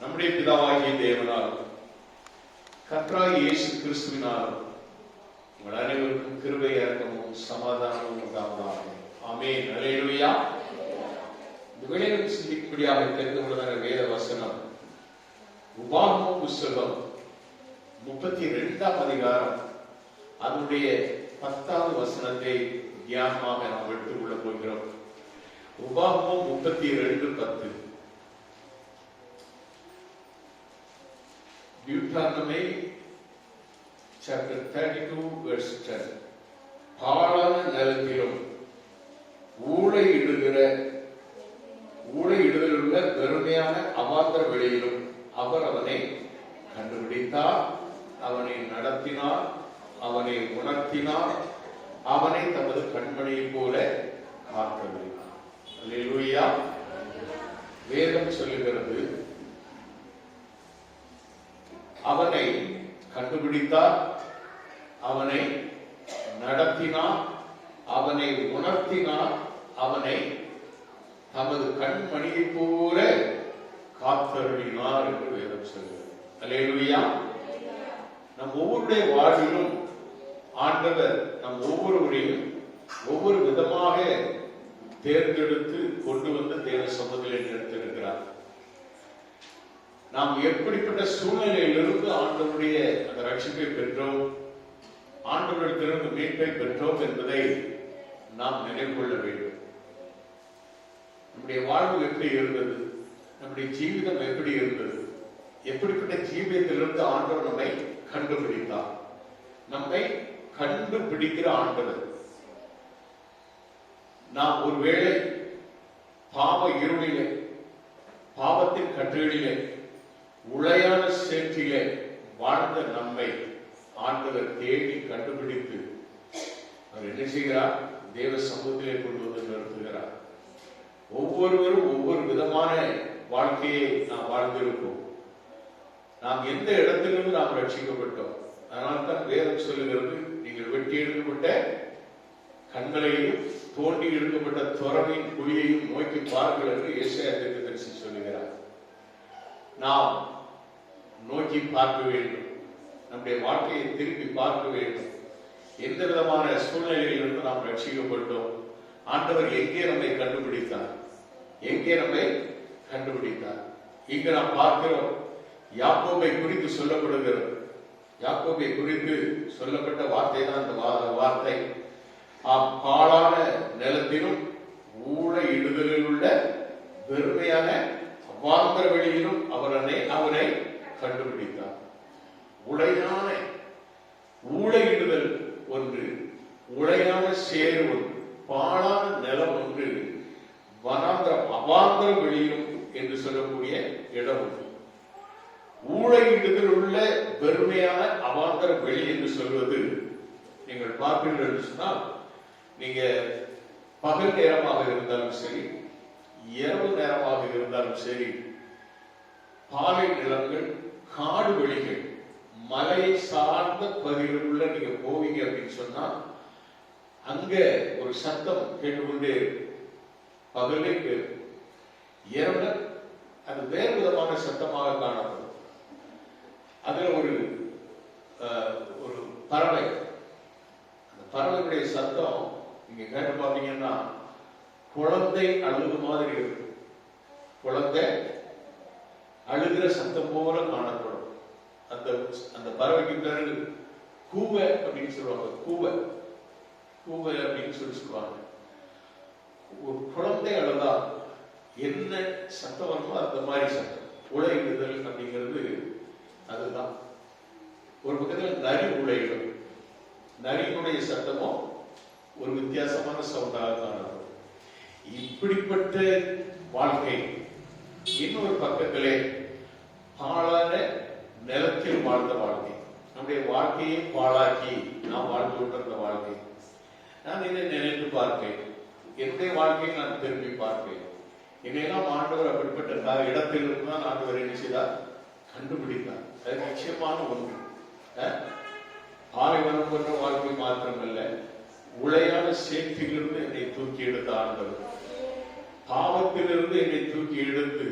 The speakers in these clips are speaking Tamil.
நம்முடைய பிதாவாகிய தேவனால் கர்த்தராகிய இயேசு கிறிஸ்துவினால் உங்கள் அனைவருக்கும் கிருபை இரக்கமும் சமாதானமும் உண்டாவதாக. ஆமென். அல்லேலூயா. இந்த வேளையில் சிந்திக்கும்படியாக தெரிந்து கொள்ளுகிற வேத வசனம் உபாகமம் புஸ்தகம் 32ஆம் அதிகாரம் அதனுடைய 10வது வசனத்தை தியானமாக நாம் எடுத்துக் கொள்ளப் போகிறோம். உபாகமம் 32:10. Deuteronomy chapter 32 verse 10. பாழான நிலத்திலும் ஊழையிடுதலுள்ள வெறுமையான அவாந்தர வெளியிலும் அவர் அவனை கண்டுபிடித்தார், அவனை நடத்தினார், அவனை உணர்த்தினார், அவனை தமது கண்மணியை போல காத்தருளினார். அல்லேலூயா. வேதம் சொல்லுகிறது, அவனை கண்டுபிடித்தார், அவனை நடத்தினார், அவனை உணர்த்தினார், அவனை தமது கண்மணியை போல காத்தருளினார் என்று வேதம் சொல்கிறது. அல்லேலூயா. நம் ஒவ்வொருடைய வாழ்விலும் ஆண்டவர் நம் ஒவ்வொருவரையும் ஒவ்வொரு விதமாக தேர்ந்தெடுத்து கொண்டு வந்து தேவ சமூகத்தில் நிறுத்தியிருக்கிறார். நாம் எப்படிப்பட்ட சூழ்நிலையிலிருந்து ஆண்டவருடைய அந்த ரட்சிப்பை பெற்றோம், ஆண்டவரிடத்திலிருந்து மீட்பை பெற்றோம் என்பதை நாம் நினைவு கொள்ள வேண்டும். நம்முடைய வாழ்வு எப்படி இருந்தது, நம்முடைய ஜீவிதம் எப்படி இருந்தது, எப்படிப்பட்ட ஜீவிதத்திலிருந்து ஆண்டவர் நம்மை கண்டுபிடித்தார். நம்மை கண்டுபிடிக்கிற ஆண்டவர். நாம் ஒருவேளை பாவ இருளிலே, பாவத்தின் கற்றலிலே, உளையான சேற்றிலே வாழ்ந்த நம்மை ஆண்டவர் தேடி கண்டுபிடித்து அவர் என்ன செய்கிறார்? தேவ சமூகத்திலே கொண்டு வந்து நிறுத்துகிறார். ஒவ்வொருவரும் ஒவ்வொரு விதமான வாழ்க்கையை நாம் வாழ்ந்திருப்போம். நாம் எந்த இடத்திலிருந்து நாம் ரட்சிக்கப்பட்டோம். அதனால்தான் வேதம் சொல்லுகிறது, நீங்கள் வெட்டி எடுக்கப்பட்ட கண்களையும் தோண்டி எடுக்கப்பட்ட துறவின் குழியையும் நோக்கி பாருங்கள் என்று ஏசாயா தீர்க்கதரிசி சொல்லுகிறார். நாம் நோக்கி பார்க்க வேண்டும், நம்முடைய வாழ்க்கையை திருப்பி பார்க்க வேண்டும். எந்த விதமான சூழ்நிலையிலிருந்து நாம் ரட்சிக்கப்பட்டோம், ஆண்டவர் எங்கே நம்மை கண்டுபிடித்தார், எங்கே நம்மை கண்டுபிடித்தார். இங்கு நாம் பார்க்கிறோம், யாக்கோபை குறித்து சொல்லப்படுகிறது. யாக்கோபை குறித்து சொல்லப்பட்ட வார்த்தை தான் இந்த வார்த்தை. பாழான நிலத்திலும் ஊழையிடுதலில் உள்ள வெறுமையான அவாந்தர வெளியிலும் அவனை கண்டுபிடித்தார். உளையான ஊழையிடுதல் ஒன்று, உளையான சேறு ஒன்று, பாழான நிலம் ஒன்று, அவாந்தர வெளியிலும் என்று சொல்லக்கூடிய இடம் ஒன்று. ஊழையிடுதல் உள்ள வெறுமையான அவாந்தர வெளி என்று சொல்வது, நீங்கள் பார்ப்பீர்கள் என்று சொன்னால், நீங்க பகல் நேரமாக இருந்தாலும் சரி, இரவு நேரமாக இருந்தாலும் சரி, பாலை நிலங்கள், காடு வெளிகள், மலையை சார்ந்த பகுதிகளுக்குள்ள நீங்க போவீங்க அப்படின்னு சொன்னா அங்க ஒரு சத்தம் கேட்டுக்கொண்டே பகலே கேட்கும். இரவு அது வேறு விதமான சத்தமாக காணப்படும். அதுல ஒரு பறவை, அந்த பறவையுடைய சத்தம் நீங்க கேட்டு பார்த்தீங்கன்னா குழந்தை அழுது மாதிரி இருக்கு. குழந்தை அழுகிற சத்தம் போல காணப்படும். அந்த பறவைக்கு பேரு கூவை அப்படின்னு சொல்லுவாங்க. கூவை அப்படின்னு சொல்லுவாங்க. ஒரு குழந்தை அழுதா என்ன சத்தம் வருமோ அந்த மாதிரி சத்தம். உழையிடுதல் அப்படிங்கிறது அதுதான். ஒரு பக்கத்தில் நரி உழையிடும். நரியினுடைய சத்தமும் ஒரு வித்தியாசமான சவுண்டாக காணப்படும். இப்படிப்பட்ட வாழ்க்கை. இன்னொரு பக்கத்திலே பாழான நிலத்தில் வாழ்ந்த வாழ்க்கை, நம்முடைய வாழ்க்கையை பாழாக்கி நாம் வாழ்ந்து கொண்டிருந்த வாழ்க்கை. நான் இதை நினைத்து பார்ப்பேன், என்னுடைய வாழ்க்கையை நான் திரும்பி பார்ப்பேன். என்னெல்லாம் ஆண்டவர் அப்படிப்பட்ட இடத்தில் இருந்தால் ஆண்டவர் என்ன செய்தார்? கண்டுபிடித்தார். அது நிச்சயமான ஒன்று. பாலைவனம் போன்ற வாழ்க்கை மாத்திரமல்ல, உளையான சேற்றிலிருந்து என்னை தூக்கி எடுத்த ஆண்டவர், பாவத்திலிருந்து என்னை தூக்கி எடுத்து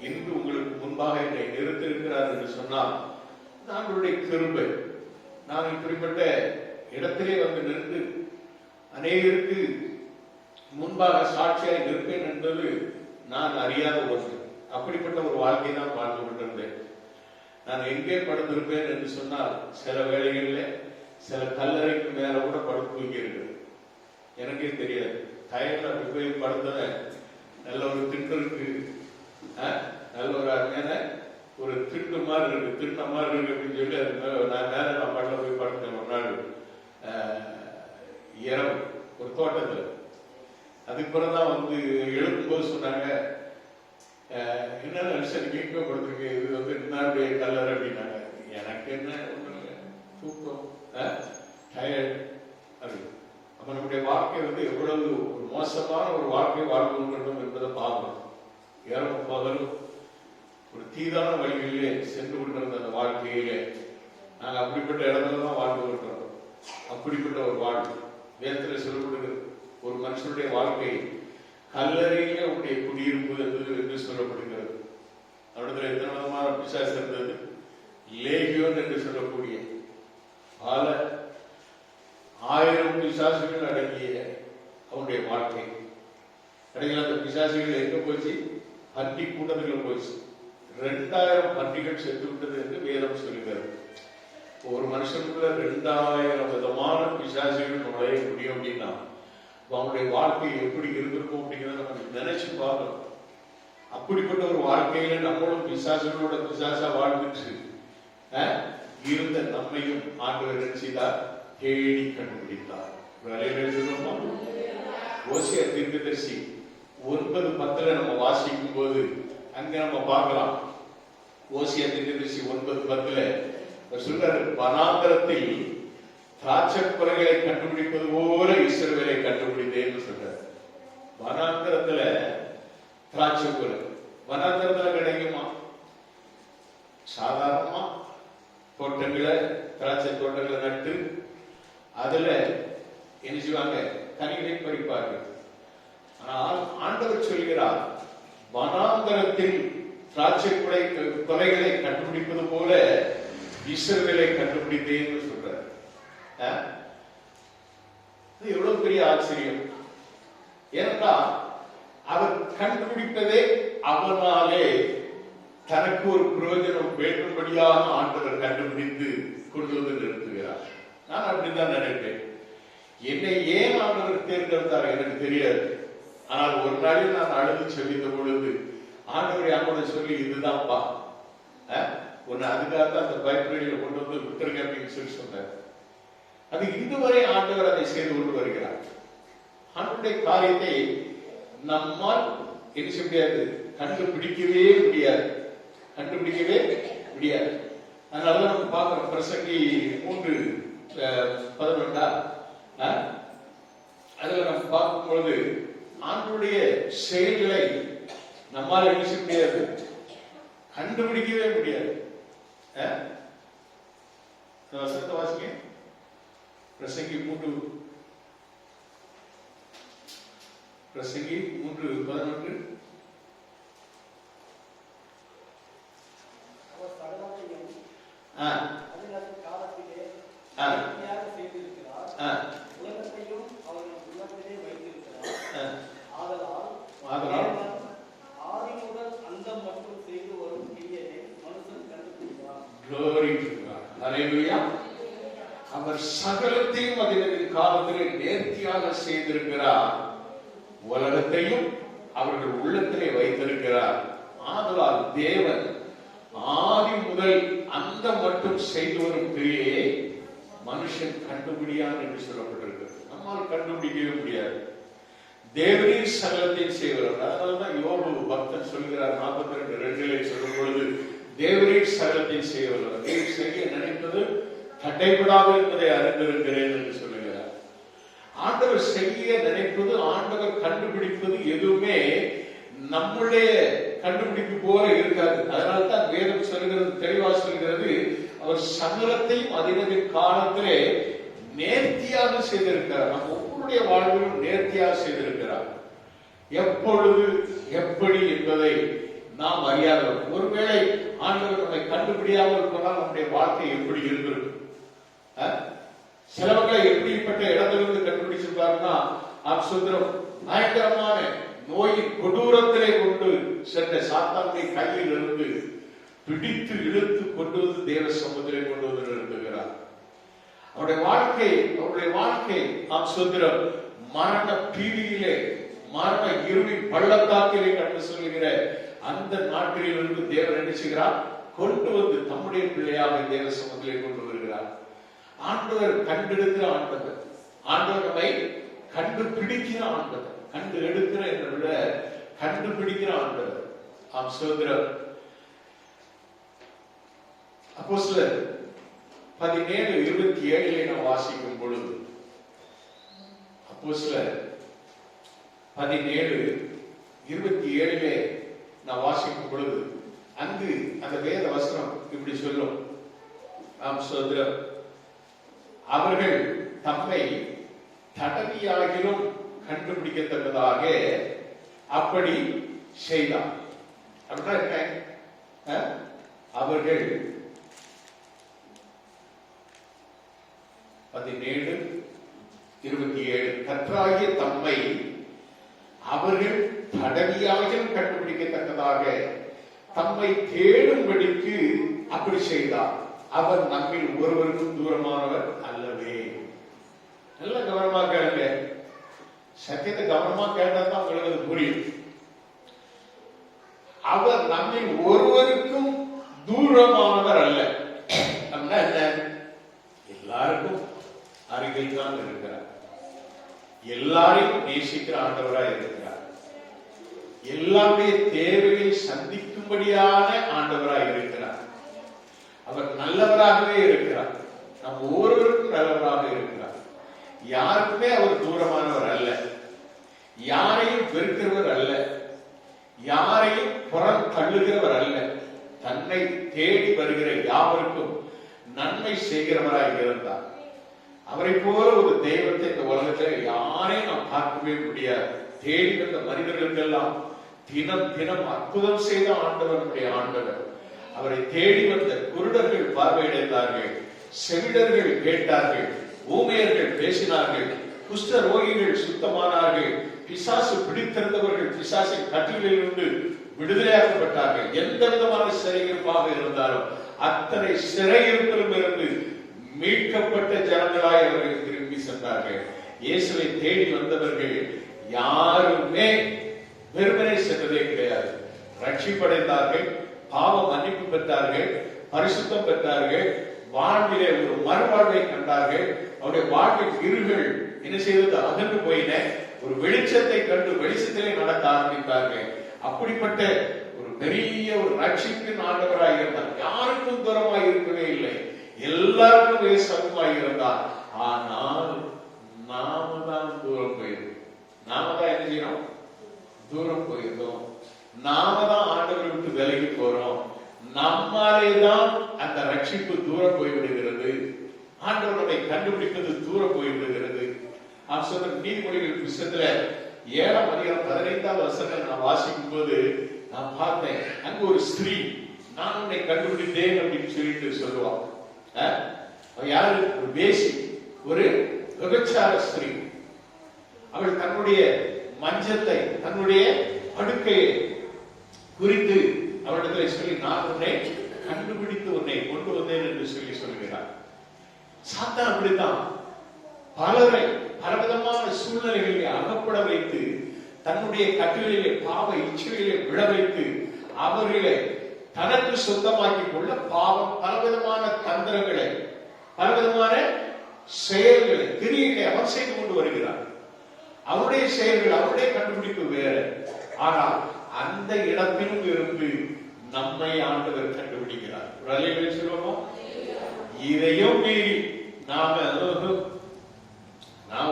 இன்று உங்களுக்கு முன் முன்பாக என்னை நிறுத்திருக்கிறார் என்று சொன்னால் ஆண்டவருடைய கிருபை. நான் இப்படிப்பட்ட இடத்திலே வந்து நின்று அநேகருக்கு முன்பாக சாட்சியாய் நிற்பேன் என்பது நான் அறியாத ஒன்று. அப்படிப்பட்ட ஒரு வாழ்க்கை தான் வாழ்ந்து கொண்டிருந்தேன். நான் எங்கே படுத்திருப்பேன் என்று சொன்னால் சில வேளைகளில் சில கல்லறைக்கு மேல கூட படுத்து தூங்கி இருக்கு. எனக்கே தெரியாது. டயர்ல அப்படி போய் படுத்தவன் நல்ல ஒரு திண்டு இருக்கு, நல்ல ஒரு அருமையான ஒரு திண்டு மாதிரி இருக்கு, திட்ட மாதிரி இருக்கு அப்படின்னு சொல்லி அது நான் மேல நான் பாட்டில் போய் படுத்தேன் ஒரு நாள் இரவு ஒரு தோட்டத்துல. அதுக்கு பிறகுதான் வந்து எழுப்பும்போது சொன்னாங்க, என்ன நினைச்சு கேட்க படுத்துருக்கு, இது வந்து இன்னாருடைய கல்லறை அப்படின்னாங்க. எனக்கு என்ன ஒண்ணு தூக்கம், டயர்ட். அது அப்ப நம்முடைய வாழ்க்கை வந்து எவ்வளவு ஒரு மோசமான ஒரு வாழ்க்கை வாழ்ந்து கொண்டிருக்கோம் என்பதை பார்க்கணும். இரவும் பகலும் ஒரு தீதான வழிகளிலே சென்று கொண்டிருந்த அந்த வாழ்க்கையிலே நாங்கள் அப்படிப்பட்ட இடத்துல தான் வாழ்ந்து கொண்டிருக்கிறோம். அப்படிப்பட்ட ஒரு வாழ்வு வேதத்தில் சொல்லப்படுகிறது. ஒரு மனுஷனுடைய வாழ்க்கை கல்லறையிலே உடைய குடியிருப்பு என்று சொல்லப்படுகிறது. அவரிடத்துல எத்தனை விதமான பிசாசு இருந்தது. லேகியோன் என்று சொல்லக்கூடிய பல 1000 பிசாசுகள் அடங்கிய அவனுடைய வாழ்க்கை. கடையில் அந்த பிசாசுகள் எங்க போச்சு? பன்றி கூட்டத்தில் போச்சு. 2000 பன்றிகள் செத்து விட்டது என்று வேதம் சொல்லுகிறது. ஒரு மனுஷனுக்குள்ள 2000 விதமான பிசாசுகள் நுழைய முடியும் அப்படின்னா அவனுடைய வாழ்க்கை எப்படி இருந்திருக்கும் அப்படிங்கிறத நம்ம நினைச்சு பார்க்கணும். அப்படிப்பட்ட ஒரு வாழ்க்கையில நம்மளும் பிசாசுகளோட பிசாசா வாழ்ந்துச்சு இருந்த நம்மையும் ஆண்டவர் நினைச்சார், தேடி கண்டுபிடித்தார். ஓசியா தீர்க்கதரிசி 9:10 நம்ம வாசிக்கும் போது அங்க நம்ம பார்க்கலாம். ஓசியா தீர்க்கதரிசி 9:10 சொல்றாரு, வனாந்தரத்தில் திராட்சை கொலைகளை கண்டுபிடிப்பது போல இஸ்ரவேலை கண்டுபிடித்தேன்னு சொல்றாரு. வனாந்தரத்துல திராட்சை கொலை வனாந்தரத்துல கிடைக்குமா? சாதாரணமா தோட்டங்களை, திராட்சை தோட்டங்களை நட்டு அதுல என்ன செய்வாங்க? கனிகளை பறிப்பார்கள். ஆனால் ஆண்டவர் சொல்கிறார், வனாந்தரத்தில் திராட்சை கொலைகளை கண்டுபிடிப்பது போல இஸ்ரவேலை கண்டுபிடித்தேன்னு சொல்றார். எவ்வளவு பெரிய ஆச்சரியம்! ஏனென்றால் அவர் கண்டுபிடிப்பதே அவனாலே தனக்கு ஒரு பிரயோஜனம் வேண்டும்படியாக ஆண்டவர் கண்டுபிடித்து கொண்டு வந்து நிறுத்துகிறார். நான் அப்படித்தான் நினைப்பேன். என்னை ஏன் ஆண்டவர் தேர்ந்தெடுத்தார் எனக்கு தெரியாது. ஆனால் ஒரு நாளில் நான் அழுது செல்லித்த பொழுது ஆண்டவரை அங்கோட சொல்லி, இதுதான்ப்பா ஒன்னு, அதுக்காகத்தான் அந்த பைபிளில கொண்டு வந்து விட்டுருங்க அப்படின்னு சொல்லி சொன்னார். அது இதுவரை ஆண்டவர் அதை செய்து கொண்டு வருகிறார். ஆண்டவருடைய காரியத்தை நம்மால் என்ன செய்ய முடியாது, கண்டுபிடிக்கவே முடியாது. அதனாலதான் நம்ம பார்க்கிறோம். பிரசங்கி 3:11 அதுல நம்ம பார்க்கும் பொழுது ஆண்டவருடைய செயல்களை நம்மால் என்ன செய்ய முடியாது, கண்டுபிடிக்கவே முடியாது. வசனத்தை வாசிங்க. பிரசங்கி 3:11 அவர் சகலத்தையும் அதன் காலத்திலே நேர்த்தியாக செய்திருக்கிறார். உலகத்தையும் அவர்கள் உள்ளத்திலே வைத்திருக்கிறார். ஆதலால் தேவன் ஆதி முதல் அந்த மட்டும் செய்து வரும் கிரியையை மனுஷன் கண்டுபிடியான் என்று சொல்லப்பட்டிருக்கிறது. நம்மால் கண்டுபிடிக்கவே முடியாது. தேவனின் சகலத்தையும் செய்வார். அதனாலதான் யோபு பக்தன் சொல்கிறார் 42:2 சொல்லும் பொழுது, தேவனின் சகலத்தையும் செய்வார். தேவன் செய்ய நினைப்பது தடைபடாது என்பதை அறிந்திருக்கிறேன் என்று சொல்லுகிறார். ஆண்டவர் செய்ய நினைப்பது, ஆண்டவர் கண்டுபிடிப்பது எதுவுமே நம்முடைய கண்டுபிடிப்பு போல இருக்காது. அதனால்தான் வேதம் சொல்கிறது, தெளிவா சொல்கிறது, அவர் சகலத்தையும் அதினதின் காலத்திலே நேர்த்தியாக செய்திருக்கிறார். நம்ம ஒவ்வொருடைய வாழ்விலும் நேர்த்தியாக செய்திருக்கிறார். எப்பொழுது எப்படி என்பதை நாம் அறியாதவர். ஒருவேளை ஆண்டவர் நம்மை கண்டுபிடியாமல் போனால் நம்முடைய வாழ்க்கை எப்படி இருந்திருக்கும்? சிலவங்களை எப்படிப்பட்ட இடத்திலிருந்து கண்டுபிடிச்சிருப்பாருன்னா, சுந்தரம் பயங்கரமான நோயின் கொடூரத்திலே கொண்டு சென்ற சாத்தானுடைய கையில் இருந்து பிடித்து இழுத்து கொண்டு வந்து தேவ சமூகத்திலே கொண்டு வந்து நிறுத்துகிறார். அவருடைய வாழ்க்கை சுந்தரம் மரண பீதியிலே, மரண இருளின் பள்ளத்தாக்கிலே கண்டு சொல்லுகிற அந்த நாட்டிலிருந்து தேவன் நினைச்சுகிறார் கொண்டு வந்து தம்முடைய பிள்ளையாக தேவ சமூகத்திலே கொண்டு வருகிறார். ஆண்டவர் கண்டெடுக்கிற ஆண்டவர், ஆண்டவர் நம்மை கண்டுபிடிக்கிற ஆண்டவர், கண்டு எடுக்கிற என்று விட கண்டுபிடிக்கிற ஆண்டவர். சோதரர் அப்போஸ்தலர் 17:27 நாம் வாசிக்கும் பொழுது, அப்போஸ்தலர் 17:27 நாம் வாசிக்கும் பொழுது அங்கு அந்த வேத வசனம் இப்படி சொல்லும். சோதரர் அவர்கள் தம்மை தடவியாகிலும் கண்டுபிடிக்கத்தக்கதாக அப்படி செய்தார். அப்படின்னா என்ன? அவர்கள் 17:27 கர்த்தராகிய தம்மை அவர்கள் தடவியாகிலும் கண்டுபிடிக்கத்தக்கதாக தம்மை தேடும்படிக்கு அப்படி செய்தார். அவர் நம்மில் ஒருவருக்கும் தூரமானவர் அல்லவே. நல்ல கவனமா கேளுங்க. சத்தியத்தை கவனமா கேட்டாதான் உங்களுக்கு அது புரியும். அவர் நம்மில் ஒருவருக்கும் தூரமானவர் அல்ல. அப்படின்னா என்ன? எல்லாருக்கும் அருகில் தான் இருக்கிறார். எல்லாரையும் நேசிக்கிற ஆண்டவராய் இருக்கிறார். எல்லாருடைய தேவையை சந்திக்கும்படியான ஆண்டவராய் இருக்கிறார். அவர் நல்லவராகவே இருக்கிறார். நம் ஒவ்வொருவருக்கும் நல்லவராக இருக்கிறார். யாருக்குமே அவர் தூரமானவர் அல்ல. யாரையும் வெறுக்கிறவர் அல்ல. யாரையும் புறம் தள்ளுகிறவர் அல்ல. தன்னை தேடி வருகிற யாவருக்கும் நன்மை செய்கிறவராக இருந்தார். அவரை போல ஒரு தெய்வத்தை இந்த உலகத்தில் யாரையும் நாம் பார்க்கவே முடியாது. தேடி வந்த மனிதர்களுக்கெல்லாம் தினம் தினம் அற்புதம் செய்த ஆண்டவருடைய ஆண்டவர். அவரை தேடி வந்த குருடர்கள் பார்வையடைந்தார்கள், செவிடர்கள் கேட்டார்கள், ஊமையர்கள் பேசினார்கள், குஷ்ட ரோகிகள் சுத்தமானார்கள், பிசாசு பிடித்திருந்தவர்கள் பிசாசின் கட்டிலிருந்து விடுதலையாக்கப்பட்டார்கள். எந்த விதமான சிறையிருப்பாக இருந்தாலும் அத்தனை சிறையிருப்பிலும் இருந்து மீட்கப்பட்ட ஜனங்களாய் அவர்கள் திரும்பி சென்றார்கள். இயேசுவை தேடி வந்தவர்கள் யாருமே வெறுமனே சென்றதே கிடையாது. ரட்சிப்படைந்தார்கள், பாவ மன்னிப்பு பெற்றார்கள், பரிசுத்தம் பெற்றார்கள், வாழ்விலே ஒரு மறுவாழ்வை கண்டார்கள். அவருடைய வாழ்வின் இருள்கள் என்ன செய்வது? அகன்று போயின. ஒரு வெளிச்சத்தை கண்டு வெளிச்சத்திலே நடக்க ஆரம்பித்தார்கள். அப்படிப்பட்ட ஒரு பெரிய ஒரு ரட்சிப்பின் ஆண்டவராய் இருந்தார். யாருக்கும் தூரமாய் இருக்கவே இல்லை, எல்லாருக்கும் சமமாய் இருந்தார். ஆனால் நாம தான் தூரம் போயிருந்தோம். நாம தான் என்ன செய்யணும்? தூரம் போயிருந்தோம். நாம தான் ஆண்டவரை விட்டு விலகி போறோம். நம்மாலே தான் அந்த ரட்சிப்பு தூரம் போய்விடுகிறது. ஆண்டவரை கண்டுபிடிப்பது தூரம் போய்விடுகிறது. நீதிமொழிகள் புத்தகத்துல 7ஆம் அதிகாரம் 15ஆவது வசனம் நான் வாசிக்கும் போது நான் பார்த்தேன். அங்க ஒரு ஸ்திரீ நான் உன்னை கண்டுபிடித்தேன் அப்படின்னு சொல்லிட்டு சொல்லுவான். யாரு? ஒரு வேசி, ஒரு விபச்சார ஸ்திரீ. அவள் தன்னுடைய மஞ்சத்தை, தன்னுடைய படுக்கையை குறித்து அவளிடத்தில் சொல்லி, நான் உன்னை கண்டுபிடித்து உன்னை கொண்டு வந்தேன் என்று சொல்லி சொல்கிறார். சாத்தான் அப்படித்தான் பலரை பலவிதமான சூழ்நிலைகளிலே அகப்பட வைத்து, தன்னுடைய கட்டுகளிலே பாவ இச்சைகளிலே விழ வைத்து, அவர்களை தனக்கு சொந்தமாக்கி கொள்ள பாவம் பலவிதமான தந்திரங்களை, பலவிதமான செயல்களை, கிரியைகளை அவர் செய்து கொண்டு வருகிறார். அவருடைய செயல்கள், அவருடைய கண்டுபிடிப்பு வேற. ஆனால் அந்த இடத்திலும் இருந்து நம்மை ஆண்டவர் கண்டுபிடிக்கிறார். சொல்லுவோமா? இதையும் மீறி நாம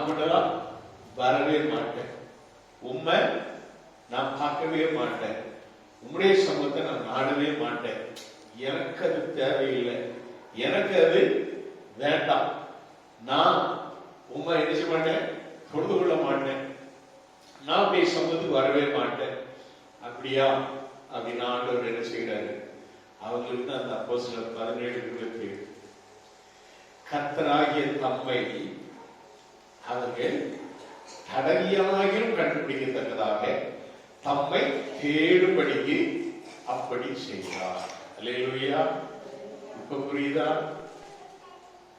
மட்டும்தான் வரவே மாட்டேன், உண்மை நான் பார்க்கவே மாட்டேன், உம்முடைய சமூகத்தை நான் நாடவே மாட்டேன், எனக்கு அது தேவையில்லை, எனக்கு அது வேண்டாம், நான் உண்மை என்ன செய்ய மாட்டேன், தொழுது கொள்ள மாட்டேன், நான் உடைய சமூகத்துக்கு வரவே மாட்டேன். அப்படியா? அப்படின்னு ஆண்டவர் என்ன செய்கிறாரு, அவங்களுக்கு அந்த அப்போஸ்தலர் 17:27 கர்த்தராகிய தம்மை அவர்கள் தடவியாகிலும் கண்டுபிடிக்கத்தக்கதாக தம்மை தேடும்படிக்கு அப்படி செய்தார். அல்லேலூயா. இப்ப புரியுதா?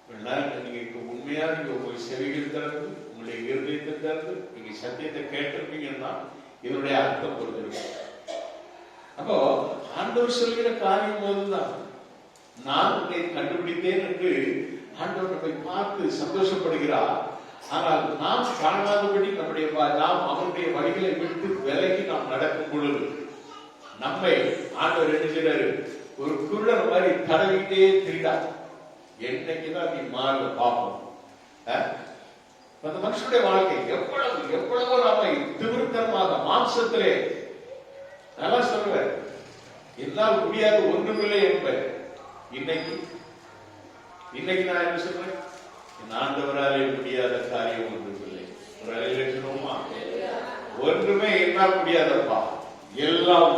நீங்க உண்மையா நீங்க உங்க செவிகள் திறந்து உங்களுடைய இருதயத்தை திறந்து நீங்க சத்தியத்தை கேட்டிருப்பீங்கன்னா இதனுடைய அர்த்தம் புரிஞ்சிருக்கும். அப்போ ஆண்டவர் சொல்கிற காரியம் போதுதான் நான் உன்னை கண்டுபிடித்தேன் என்று ஆண்டவர் நம்மை பார்த்து சந்தோஷப்படுகிறார். ஆனால் நாம் காணாதபடி நாம் அவனுடைய வழிகளை விட்டு விலகி நாம் நடக்கும் பொழுது நம்மை ஆண்டவர் என்ன செய்றாரு, ஒரு குருடர் மாதிரி தடவிட்டே திரிடா, என்னைக்குதான் நீ மாற பார்ப்போம். அந்த மனுஷனுடைய வாழ்க்கை எவ்வளவோ நாம திருத்தமாக மாம்சத்திலே நல்லா சொல்லுவேன், என்னால் முடியாது ஒன்றுமில்லை என்பேன். இன்னைக்கு நான் என்ன சொல்றேன், ஆண்டவராலே முடியாத காரியம் ஒன்றுமில்லை. ஒரு அறையில சொல்லுவோமா, ஒன்றுமே என்னால் முடியாதப்பா, எல்லாம்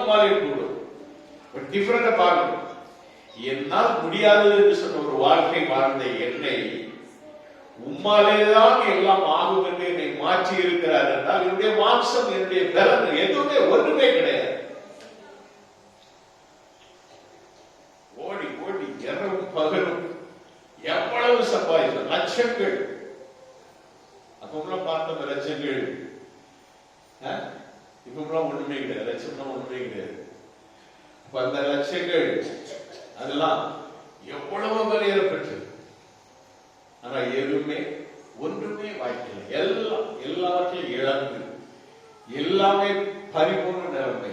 மாறி கூடும். டிஃபரெண்டா பார்க்கணும். என்னால் முடியாது என்று சொன்ன ஒரு வாழ்க்கை வாழ்ந்த என்னை உம்மாலேதான் எல்லாம் ஆகும் என்று என்னை மாற்றி இருக்கிறார் என்றால் என்னுடைய மாம்சம், என்னுடைய பலன் எதுவுமே ஒன்றுமே கிடையாது. ஓடி இரவும் பகலும் எவ்வளவு சம்பாதித்த லட்சங்கள், அப்பெல்லாம் பார்த்த லட்சங்கள், இப்பெல்லாம் ஒண்ணுமே கிடையாது. லட்சம்லாம் ஒண்ணுமே கிடையாது. அந்த லட்சங்கள் அதெல்லாம் எவ்வளவு வெளியேறப்பட்டது. ஆனா எதுவுமே ஒன்றுமே வாய்க்கல. எல்லாவற்றையும் இழந்து எல்லாமே பரிபூர்ண நிலைமை.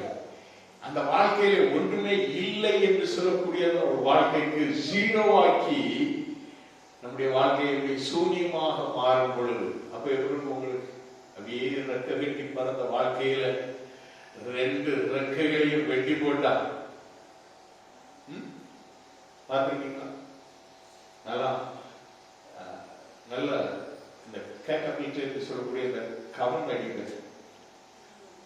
அந்த வாழ்க்கையில ஒன்றுமே இல்லை என்று சொல்லக்கூடிய ஒரு வாழ்க்கைக்கு ஜீரோவாக்கி நம்முடைய வாழ்க்கையை சூன்யமாக மாறும் பொழுது அப்ப எப்படி உங்களுக்கு அப்படியே ரெக்க வெட்டி பறந்த வாழ்க்கையில 2 ரெக்கைகளையும் வெட்டி போட்டா பார்த்துருக்கீங்களா? நல்ல இந்த கேட்டபிலிட்டி சொல்லக்கூடிய இந்த கவன் அடிக்கிறது,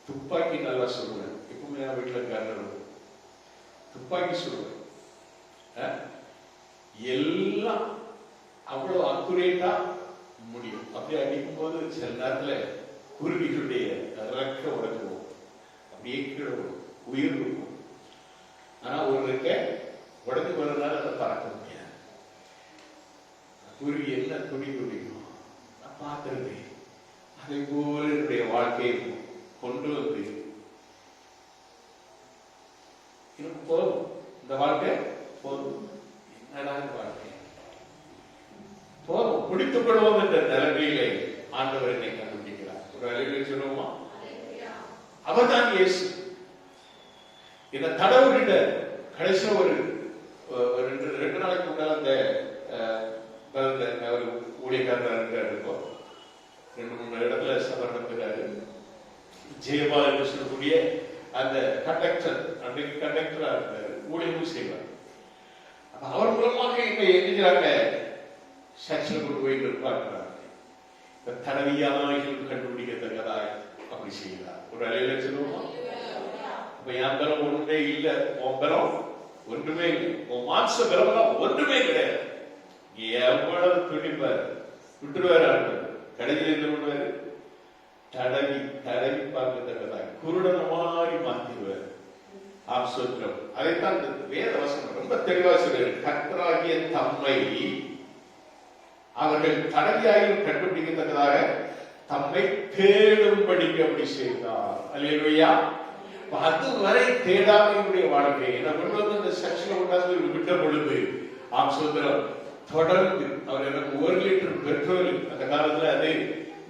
துப்பாக்கி நல்லா சொல்லுவேன். எப்பவுமே நான் வீட்டில் காரணம் துப்பாக்கி சொல்லுவேன். எல்லாம் அவ்வளவு அக்குரேட்டா முடியும். அப்படி அடிக்கும் போது சில நேரத்துல குருவிகளுடைய ரெக்க உடஞ்சுவோம், அப்படியே கீழே உயிர் இருக்கும். ஆனா ஒரு ரெக்க உடஞ்சு போறதுனால அதை பறக்க முடியாது. குருவி என்ன துடிக்கும் நான் பார்த்திருக்கேன். அதை போல என்னுடைய வாழ்க்கையை கொண்டு வந்து எனக்கு போதும், இந்த வாழ்க்கை போதும், என்னடா வாழ்க்கை போதும், பிடித்துக் கொள்வோம் என்ற நிலைமையிலே ஆண்டவர் என்னை கண்டுபிடிக்கிறார். ஒரு அழிவை சொல்லுவோமா, அவர்தான் இயேசு. இந்த தடவுகிட்ட கடைசியா ஒரு 2 நாளைக்கு முன்னால அந்த ஊழியக்காரர் இருக்கும் 2-3 இடத்துல சமர்ப்பிக்கிறாரு. ஜெயபால் என்று சொல்லக்கூடிய அந்த கண்டக்டர், அன்றைக்கு கண்டக்டரா இருந்தாரு, ஊழியமும் செய்வார். அவர் மூலமாக இங்க எண்ணுகிறாங்க சர்ச்சில் கொண்டு போய் பார்க்கிறாங்க. தடவியாமல் கண்டுபிடிக்கத்தக்கதாய் அப்படி செய்கிறார். ஒரு அலையில சொல்லுவோமா, இப்ப என் பலம் ஒன்றுமே இல்லை, உன் பலம் ஒன்றுமே இல்லை, உன் மாம்ச பலம் ஒன்றுமே கிடையாது. எவ்வளவு துடிப்பார், விட்டுருவாரு ஆண்டவர். கடையில் என்ன பண்ணுவாரு, தடவி பார்க்கத்தக்கதாய் குருடன மாதிரி மாத்திடுவார். ஆப்சோத்திரம். அதைத்தான் வேத வசனம் ரொம்ப தெளிவா சொல்றாரு. கர்த்தராகிய தம்மை அவர்கள் தடவியாயும் கண்டுபிடிக்கத்தக்கதாக தம்மை தேடும்படிக்கு அப்படி செய்தார். அல்லேலூயா. அதுவரை தேடாமையுடைய வாழ்க்கை என்ன கொண்டு வந்து இந்த சர்ச்சில் கொண்டாந்து விட்ட பொழுது ஆப்சோத்திரம் தொடர்ந்து அவர் எனக்கு 1 லிட்டர் பெட்ரோல், அந்த காலத்துல அது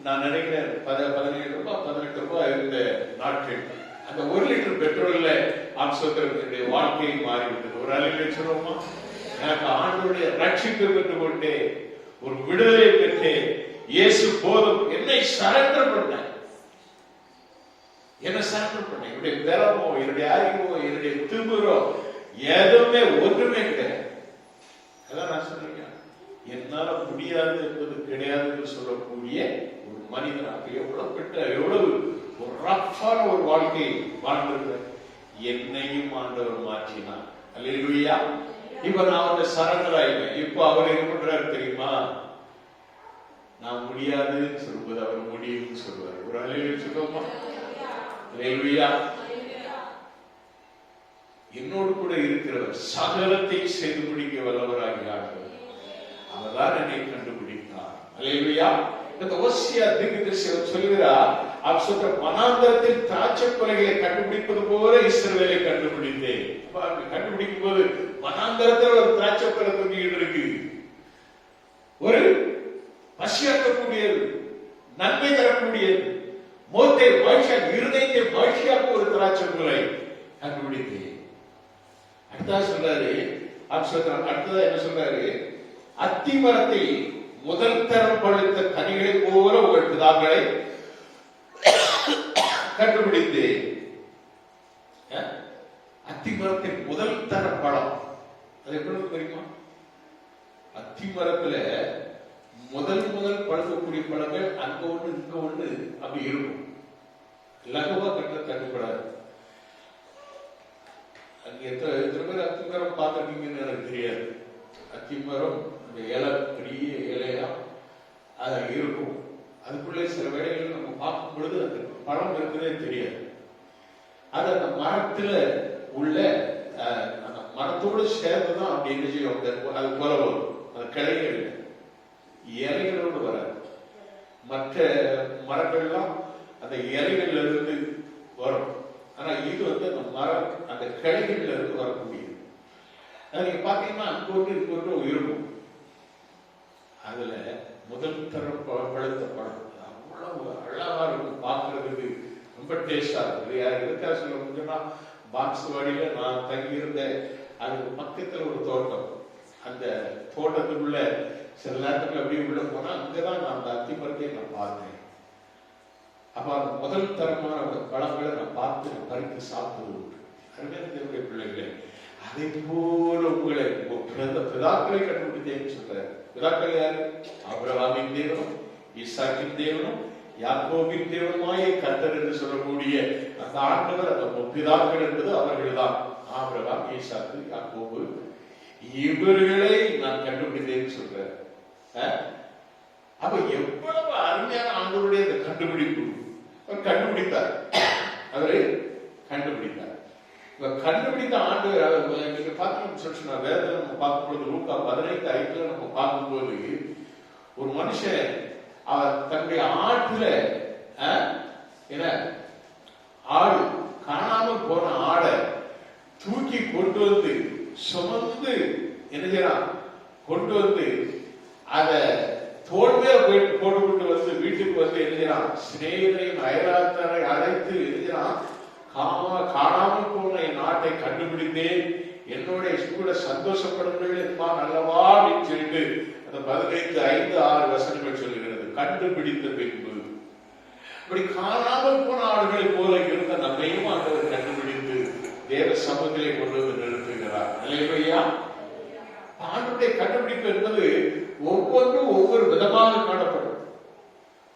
நான் நினைக்கிறேன் 17 ரூபாய் 18 ரூபாய் இருந்த நாட்கள், அந்த 1 லிட்டர் பெட்ரோல்ல ஆப்சோத்திரத்தினுடைய வாழ்க்கையை மாறிவிட்டது. ஒரு அலையில சொல்லுவோமா, எனக்கு ஆண்டவருடைய ரட்சிப்பு பெற்றுக் கொண்டே ஒரு விடுதலை பெற்றே இயேசு போதும், என்னை சரண்டர் பண்ண, என்னுடைய பலமோ என்னுடைய அறிவோ என்னுடைய திமிரோ எதுவுமே ஒன்றுமே கிடையாது. அதான் நான் சொல்றேன், என்னால முடியாது என்பது கிடையாது என்று சொல்லக்கூடிய ஒரு மனிதனாக எவ்வளவு ஒரு ரஃப்பான ஒரு வாழ்க்கையை வாழ்ந்திருக்கிற என்னையும் ஆண்டவர் மாற்றினார். அல்லேலூயா. இப்ப நான் அவருடைய சரண்டராயிட்டேன். இப்ப அவர் என்ன பண்றாரு தெரியுமா? நான் முடியாதுன்னு சொல்லும்போது அவர் முடியும்னு சொல்லுவார். ஒரு அல்லேலூயா சொல்லுவோமா? அல்லேலூயா. என்னோடு கூட இருக்கிறவர் சகலத்தை செய்து முடிக்க வல்லவராகிறார். அவர்தான் என்னை கண்டுபிடித்தார். அல்லேலூயா. இந்த ஓசியா தீர்க்கதரிசி சொல்கிறார், அவர் சொல்ற வனாந்தரத்தில் திராட்சை கொலைகளை கண்டுபிடிப்பது போல இஸ்ரவேலை கண்டுபிடித்தேன். கண்டுபிடிக்கும் போது வனாந்தரத்தில் ஒரு திராட்சை கொலை தொங்கிட்டு இருக்கு. ஒரு பசியாக்கக்கூடியது, நன்மை தரக்கூடியது, மோத்தை மகிழ்ச்சியாக இருதயத்தை மகிழ்ச்சியாக ஒரு திராட்சை கொலை கண்டுபிடித்தேன். அடுத்ததா சொல்றாரு, அடுத்ததா என்ன சொல்றாரு? அத்தி மரத்தை முதல் தரம் பழுத்த கனிகளை போல உங்கள் பிதாக்களை கண்டுபிடித்து. அத்தி மரத்தின் முதல் தர பழம் அது எப்படி தெரியுமா? அத்தி மரத்துல முதல் பழுக்கக்கூடிய பழங்கள் அங்க ஒண்ணு இங்க ஒண்ணு அப்படி இருக்கும். லகுவா கட்டுப்படாது. அங்க எத்தனை பேர் அத்தி மரம் பார்த்திருக்கீங்கன்னு எனக்கு தெரியாது. அத்தி மரம் அந்த இலை பெரிய இலையா அது இருக்கும். அதுக்குள்ளே சில வேளைகள் நம்ம பார்க்கும் பொழுது அந்த பழம் இருக்கிறதே தெரியாது. அது அந்த மரத்துல உள்ள அந்த மரத்தோடு சேர்ந்துதான் அப்படி என்ன செய்யும், அது போல வரும். அந்த கிளைகள் இலைகளோடு வராது. மற்ற மரங்கள்லாம் அந்த இலைகள்ல இருந்து வரும். ஆனா இது வந்து அந்த மரம் அந்த கிளைகள்ல இருந்து வரக்கூடியது. நீங்க பாத்தீங்கன்னா அங்க ஒன்று இங்க ஒன்று இருக்கும். அதுல முதல் தரம் பழுத்த பழம் அவ்வளவு அழகா இருக்கும், பார்க்கறதுக்கு ரொம்ப டேஸ்டா இருக்கு. எதுக்காக சொல்ல முடியும்னா, பாக்ஸ் வாடியில நான் தங்கியிருந்தேன். அதுக்கு பக்கத்துல ஒரு தோட்டம். அந்த தோட்டத்துக்குள்ள சில நேரத்துக்கு அப்படியே உள்ள போனா அங்கதான் நான் அந்த அத்தி மரத்தையை நான் பார்த்தேன். அப்ப அந்த முதல் தரமான அந்த பழங்களை நான் பார்த்து நான் பறித்து சாப்பிடுவது உண்டு. அருமையான பிள்ளைகளே, அதை போல உங்களை பிதாக்களை கண்டுபிடித்தேன்னு சொல்றாரு. பிதாக்கள் யாரு? ஆபிரகாமின் தேவனும் ஈசாக்கின் தேவனும் யாக்கோபின் தேவனுமாய கர்த்தர் என்று சொல்லக்கூடிய அந்த ஆண்டவர், அந்த பிதாக்கள் என்பது அவர்கள்தான். ஆபிரகாம், ஈசாக்கு, யாக்கோபு, இவர்களை நான் கண்டுபிடித்தேன்னு சொல்றாரு. அப்ப எவ்வளவு அருமையான ஆண்டவருடைய அந்த கண்டுபிடிப்பு. கண்டுபிடித்தார், அவரை கண்டுபிடித்தார். கண்டுபிடித்த ஆண்டவர் நீங்க பார்த்தீங்கன்னா வேதத்தை நம்ம பார்க்கும்போது லூக்கா 15:5 நம்ம பார்க்கும்போது ஒரு மனுஷன் அவர் தன்னுடைய ஆட்டுல என்ன ஆடு காணாமல் போன ஆடை தூக்கி கொண்டு வந்து சுமந்து என்ன செய்யறான், கொண்டு வந்து அத தோல்மையா போட்டு கொண்டு வந்து வீட்டுக்கு வந்து என்ன செய்யறான், சிநேகிதரையும் அயலாத்தாரை அழைத்து எழுதினான், காணாமல் போன என் நாட்டை கண்டுபிடித்தேன், என்னோட கூட சந்தோஷப்படுங்கள் என்பான் அல்லவா அப்படின்னு சொல்லிட்டு அந்த 15:5-6 சொல்லுகிறது. கண்டுபிடித்த பின்பு இப்படி காணாமல் போன ஆடுகளை போல இருந்த நம்மையும் ஆண்டவர் கண்டுபிடித்து தேவ சமூகத்திலே கொண்டு வந்து நிறுத்துகிறார். அல்லேலூயா. ஆண்டவருடைய கண்டுபிடிப்பு என்பது ஒவ்வொன்றும் ஒவ்வொரு விதமாக காணப்படும்.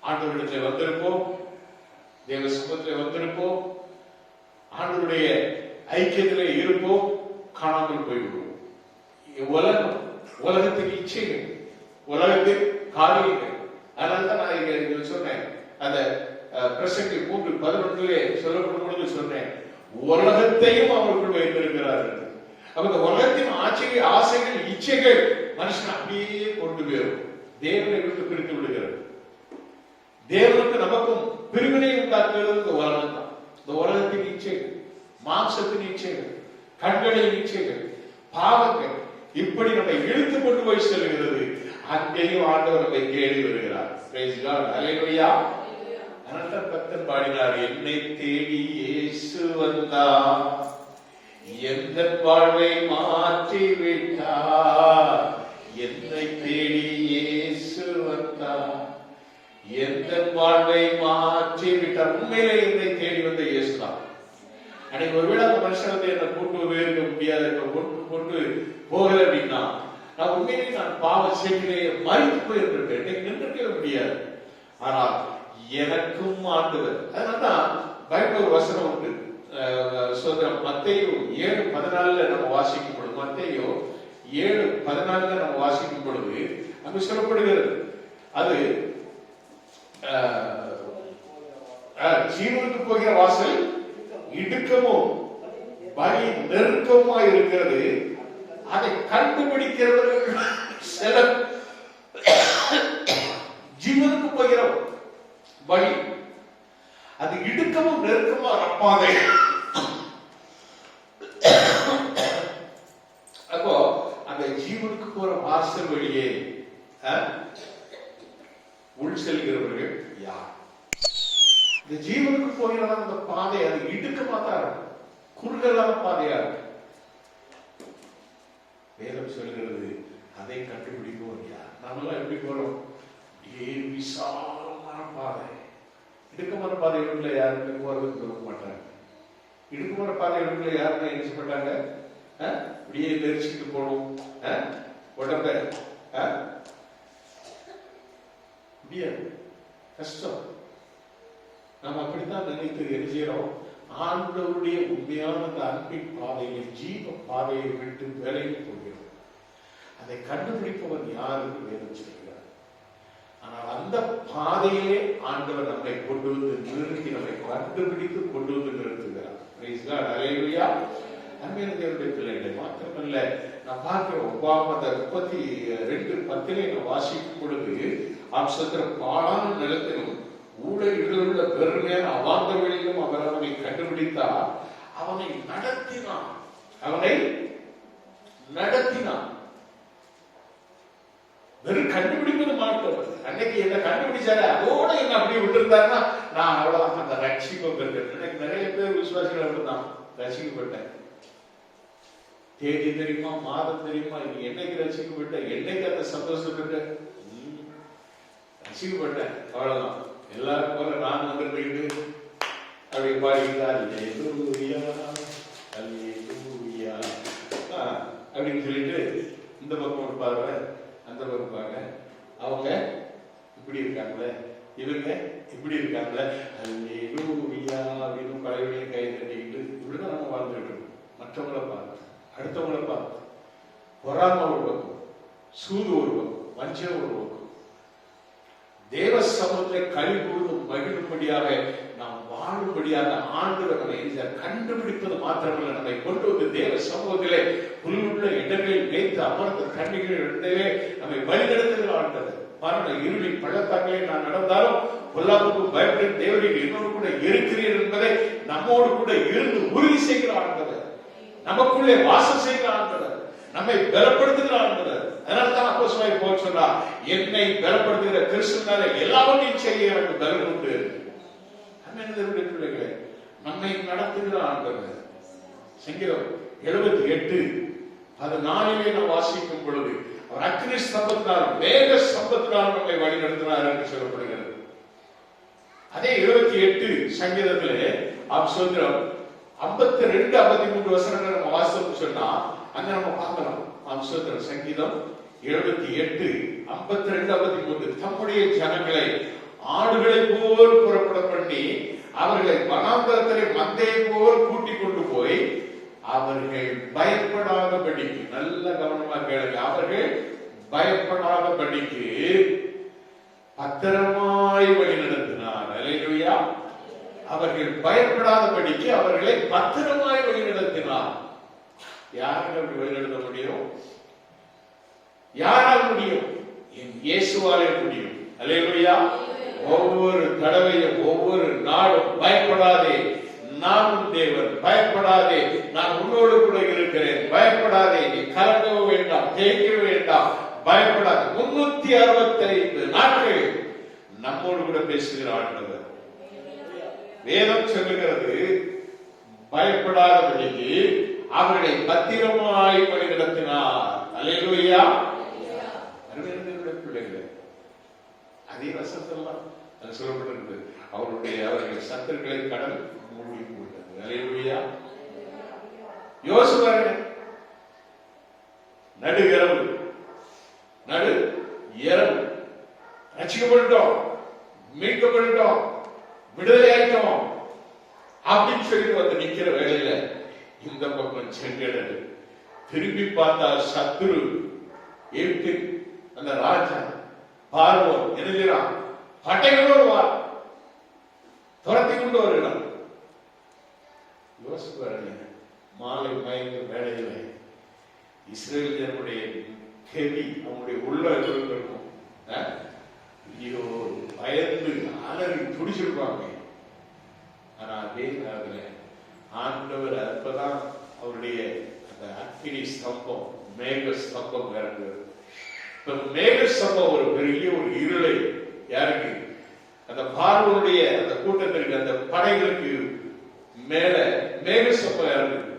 ஆண்டவரிடத்தில் வந்திருப்போம், தேவ சமூகத்திலே வந்திருப்போம், ஆண்டவருடைய ஐக்கியத்திலே இருப்போம், காணாமல் போய்விடுவோம். உலகத்துக்கு இச்சைகள், உலகத்தின் காரியங்கள். அதனால்தான் நான் இங்க சொன்னேன், அந்த பிரசங்கி 3:11 சொல்லப்படும் பொழுது சொன்னேன், உலகத்தையும் அவர்கள் வைத்திருக்கிறார்கள். அப்ப இந்த உலகத்தின் ஆசைகள், இச்சைகள் மனுஷன் அப்படியே கொண்டு போயிடும், தேவனை விட்டு பிரித்து விடுகிறது. தேவனுக்கு நமக்கும் பிரிவினை உண்டாக்குகிறது இந்த உலகம் தான். இந்த உலகத்தின் இச்சைகள், மாம்சத்தின் இச்சைகள், கண்களின் இச்சைகள், பாவங்கள் இப்படி நம்மை இழுத்து கொண்டு போய் செல்கிறது. அங்கேயும் ஆண்டவர் நம்மை தேடி வருகிறார். Praise God. அல்லேலூயா. அதனால்தான் பக்தன் பாடினார், என்னை தேடி இயேசு வந்தார், எந்த வாழ்வை மாற்றி விட்டார், என்னை தேடி இயேசு வந்தார், எந்த வாழ்வை மாற்றி விட்டார். உண்மையிலே என்னை தேடி வந்த இயேசு தான். அன்னைக்கு ஒருவேளை அந்த மனுஷன் வந்து என்னை கூட்டு போயிருக்க முடியாது, கொண்டு போகல அப்படின்னா நான் உண்மையிலே நான் பாவ சேற்றிலே மறித்து போயிருந்திருப்பேன், இன்னைக்கு நின்றுக்கவே முடியாது. ஆனால் எனக்கும் ஆண்டவர். அதனாலதான் பைபிள் ஒரு வசனம் உண்டு. மத்தேயு 7:14 நம்ம வாசிக்கும் பொழுது, மத்தேயு 7:14 நம்ம வாசிக்கும் பொழுது அங்கு சொல்லப்படுகிறது, அது ஜீவனுக்கு போகிற வாசல் இடுக்கமும் வழி நெருக்கமா இருக்கிறது, அதை கண்டுபிடிக்கிறவர்கள் சிலர். ஜீவனுக்கு போகிற வழி அது இடுக்கமும் நெருக்கமா பாதை. அப்போ அந்த ஜீவனுக்கு போற வாசல் வழியே உள் செல்கிறவர்கள் யார்? இந்த ஜீவனுக்கு போகிற அந்த பாதை அது இடுக்கமா தான் இருக்கும், குறுகலான பாதையா இருக்கு. வேதம் சொல்கிறது அதை கண்டுபிடிப்போம் யார்? நாமெல்லாம் எப்படி போறோம்? விசாலமான பாதை, இடுக்கமான பாதை இடத்துல யாருமே போறதுக்கு விரும்ப மாட்டாங்க. இடுக்கமான பாதை இடத்துல யாருமே என்ன பண்ணாங்க? இப்படியே தெரிச்சுட்டு போகணும் உடம்ப முடியாது, கஷ்டம். நாம் அப்படித்தான் நினைத்து என்ன செய்யறோம்? ஆண்டவருடைய உண்மையான அந்த அன்பின் பாதையை, ஜீவ பாதையை விட்டு விலகி போகிறோம். அதை கண்டுபிடிப்பவர் யார் என்று வேதம் சொல்கிறார். ஆனால் அந்த பாதையிலே ஆண்டவர் நம்மை கொண்டு வந்து நிறுத்தி, நம்மை கண்டுபிடித்து கொண்டு வந்து நிறுத்துகிறார். அல்லேலூயா. அன்பான தேவனுடைய பிள்ளைகளை மாத்திரமல்ல, நான் பார்க்கிறோம் உபாகமம் 32:10 நான் வாசிக்கும் பொழுது, பாழான நிலத்திலும் ஊழலுள்ள பெருமையான அவாந்தவெளியிலும் அவர் அவனை கண்டுபிடித்தார், அவனை நடத்தினான். வெறும் கண்டுபிடிப்பது மாட்டோம். அன்னைக்கு என்ன கண்டுபிடிச்சாரு, அதோட என்ன அப்படி விட்டுருந்தாருன்னா நான் அவ்வளவுதான் அந்த ரட்சிப்பம் பெற்றேன். எனக்கு நிறைய பேர் விசுவாசிகள் அப்படிதான் ரசிக்கப்பட்டேன். தேதி தெரியுமா, மாதம் தெரியுமா, என்னைக்கு ரசிக்கப்பட்ட, என்னைக்கு அந்த சந்தோஷப்பட்ட ரசிக்கப்பட்டேன், அவ்வளவுதான். எல்லாரும் போல நான் வந்துட்டு அப்படி பாடிக்கிறார் அப்படின்னு சொல்லிட்டு இந்த பக்கம் ஒரு பார்வை, அந்த பக்கம் பாருங்க, அவங்க இப்படி இருக்காங்களே, இவங்க இப்படி இருக்காங்களே, அப்படின்னு பழைய கை தட்டிக்கிட்டு இப்படிதான் நம்ம வாழ்ந்துட்டு இருக்கோம். மற்றவங்களை பார்த்து, அடுத்தவங்களை பார்த்து, பொறாம ஒரு பக்கம், சூது ஒரு பக்கம், வஞ்சம் ஒரு பக்கம். தேவ சமூகத்தை கழிவுறும் மகிழும்படியாக நாம் வாழும்படியாக ஆண்டவர் நம்மை கண்டுபிடிப்பது மாத்திரமல்ல, நம்மை கொண்டு வந்து தேவ சமூகத்திலே புல்லுள்ள இடங்களில் வைத்து அமர்ந்த கண்ணிகள் இடத்திலே நம்மை வழிநடத்துகிற ஆண்டவர். பாருங்க, இருளின் பள்ளத்தாக்கிலே நான் நடந்தாலும் பொல்லாப்புக்கு பயப்பட தேவரில் என்னோடு கூட இருக்கிறீர் என்பதை நம்மோடு கூட இருந்து உறுதி செய்கிற ஆண்டவர், நமக்குள்ளே வாசம் செய்கிற ஆண்டவர், நம்மை பலப்படுத்துகிற ஆண்டவர். அதனால்தான் அப்போஸ்தலனாகிய பவுல் சொல்றார், என்னை பலப்படுத்துகிற கிறிஸ்துவினாலே எல்லாவற்றையும் செய்ய எனக்கு பலன் உண்டு. அன்பானவர்களே பிள்ளைகளே, நம்மை நடத்துகிற ஆண்டவர். சங்கீதம் 78:14 நாம் வாசிக்கும் பொழுது, அவர் அக்னி ஸ்தம்பத்தினால் மேக ஸ்தம்பத்தினால் நம்மை வழி நடத்தினார் என்று சொல்லப்படுகிறது. அதே 78 சங்கீதத்திலே சோத்திரம் 52-53 வசனங்கள் நம்ம வாசித்து சொன்னா அங்க நம்ம பார்க்கலாம். சோத்திரம் சங்கீதம் 78:52-53 தம்முடைய ஜனங்களை ஆடுகளை போல் புறப்பட பண்ணி அவர்களை வனாந்தரத்திலே மந்தையை போல் கூட்டிக் கொண்டு போய் அவர்கள் பயப்படாதபடிக்கு, நல்ல கவனமா கேளுங்க, அவர்கள் பயப்படாதபடிக்கு பத்திரமாய் வழி நடத்தினார். அல்லேலூயா. அவர்கள் பயப்படாதபடிக்கு அவர்களை பத்திரமாய் வழி நடத்தினார். யாருக்கு அப்படி வழி நடத்த முடியும்? யாரால் முடியும்? என் இயேசுவாலே முடியும். அல்லேலூயா. ஒவ்வொரு தடவையும் ஒவ்வொரு நாளும் பயப்படாதே, நானும் தேவன், பயப்படாதே, நான் உன்னோடு கூட இருக்கிறேன், பயப்படாதே, நீ கலங்கவே வேண்டாம், தேய்க்க வேண்டாம், பயப்படாது. 365 நாட்கள் நம்மோடு கூட பேசுகிற ஆண்டவர். வேதம் சொல்லுகிறது, பயப்படாதபடிக்கு அவர்களை பத்திரமாய் வழி நடத்தினார். அல்லேலூயா. பிள்ளைகளே, அதே வசனத்தெல்லாம் அது சொல்லப்பட்டிருக்கிறது, அவர்கள் சத்துருக்களை கடல் மூடி போட்டது. அல்லேலூயா. யோசுவாங்க, நடு இரவு ரட்சிக்கப்பட்டோம், மீட்கப்பட்டோம், விடுதலை ஆயிட்டோம் அப்படின்னு சொல்லிட்டு வந்து நிக்கிற வேளையில இந்த பக்கம் செங்கடல், திரும்பி பார்த்தா சத்துரு ஏற்று அந்த ராஜா பார்வோன் எழுதுகிறான், பட்டைகளோடு வா, துரத்தி கொண்டு வருகிறான். யோசிப்பாருங்க, மாலை மயங்க வேலையில இஸ்ரேலியனுடைய கெவி அவனுடைய உள்ள இருக்கும். ஐயோ பயந்து அலறி துடிச்சிருப்பாங்க. ஆனா அதே நேரத்துல ஆண்டவர் அப்பதான் அவருடைய அந்த அக்கினி ஸ்தம்பம், மேக ஸ்தம்பம் இறங்குறது. மேக ஸ்தம்பம் ஒரு பெரிய ஒரு இருளை யாருக்கு, அந்த பார்வனுடைய அந்த கூட்டத்திற்கு, அந்த படைகளுக்கு மேல மேக ஸ்தம்பம் இறங்குது.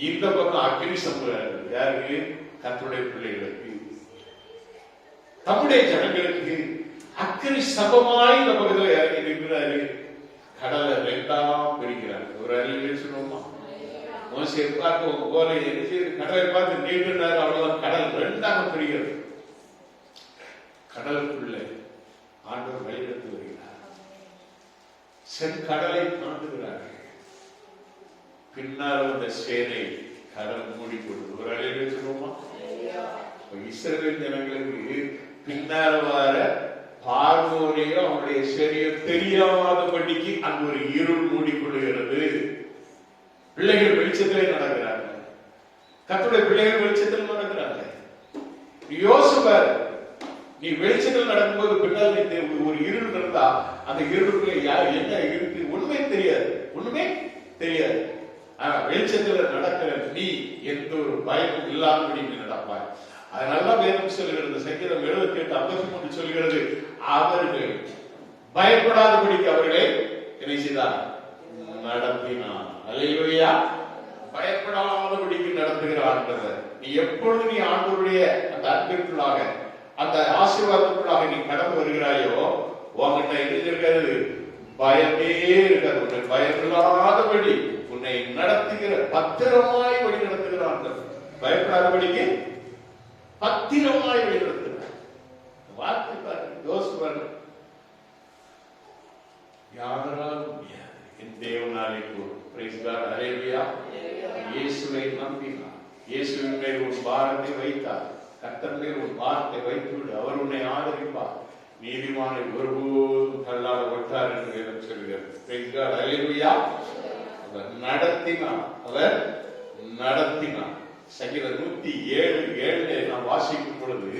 இந்த பக்கம் அக்கினி ஸ்தம்பம் இறங்குது. யாருக்கு? கர்த்தருடைய பிள்ளைகளுக்கு, தம்முடைய ஜனங்களுக்கு அக்கினி ஸ்தம்பமாய் இந்த பக்கத்தில் இறங்கி இருக்கிறாரு. கடலை ரெண்டாம் பிரிக்கிறார். ஒரு அறிவியல் சொல்லுவோமா, மோசையை பார்த்து கோலை எரிச்சு கடலை பார்த்து நீட்டினார், அவ்வளவுதான். கடல் ரெண்டாக பிரிகிறது. கடலுக்குள்ள ஆண்டவர் வழிநடத்தி வருகிறார். செங்கடலை தாண்டுகிறார்கள். பின்னால் வந்த சேனை கடல் மூடிக்கொண்டு. ஒரு அறிவியல் சொல்லுவோமா, இஸ்ரவேல் ஜனங்களுக்கு பின்னால வர பார்வோனையும் அவனுடைய சரீரம் தெரியாதபடிக்கு அங்கு ஒரு இருள் மூடிக்கொள்ளுகிறது. பிள்ளைகள் வெளிச்சத்திலே நடக்கிறாங்க. கர்த்தருடைய பிள்ளைகள் வெளிச்சத்தில் நடக்கிறாங்க. யோசிப்பார், நீ வெளிச்சத்தில் நடக்கும்போது பின்னால் ஒரு இருள் இருந்தா அந்த இருளுக்குள்ள யார் என்ன இருக்கு ஒண்ணுமே தெரியாது, ஒண்ணுமே தெரியாது. ஆனா வெளிச்சத்துல நடக்கிற நீ எந்த ஒரு பயமும் இல்லாதபடி நீ நடப்பாய். அதனாலதான் வேதம் சொல்லுகிறது, சங்கீதம் 78:53 சொல்கிறது, அவர்கள் பயப்படாதபடிக்கு அவர்களை என்ன செய்தார்? நடத்தினார். அல்லேலூயா. பயப்படாதபடிக்கு நடத்துகிற ஆண்டவர். நீ எப்பொழுது நீ ஆண்டவருடைய அந்த அன்பிற்குள்ளாக, அந்த ஆசீர்வாதத்துக்குள்ளாக நீ கடந்து வருகிறாயோ, உன்கிட்ட இருக்கிறது பயமே இருக்காது. உன்னை பயமில்லாதபடி உன்னை நடத்துகிற, பத்திரமாய் வழி நடத்துகிற ஆண்டவர். பயப்படாதபடிக்கு பத்திரமாய் வழி நடத்துகிறார். வார்த்தை பாருங்க, யோசிச்சு பாருங்க. யாராலும் முடியாது, என் தேவனாலே கூறும். Praise God. அல்லேலூயா. இயேசுவை நம்பினார், இயேசுவின் மேல் ஒரு பாரத்தை வைத்தார். கர்த்தர் மேல் ஒரு பாரத்தை வைத்துவிடு, அவர் உன்னை ஆதரிப்பார். நீதிமானை ஒருபோதும் தள்ளாட விட்டார் என்று வேதம் சொல்கிறது. Price God. அல்லேலூயா. அவர் நடத்தினார், அவர் நடத்தினார். சங்கீதம் 107:7 நாம் வாசிக்கும் பொழுது,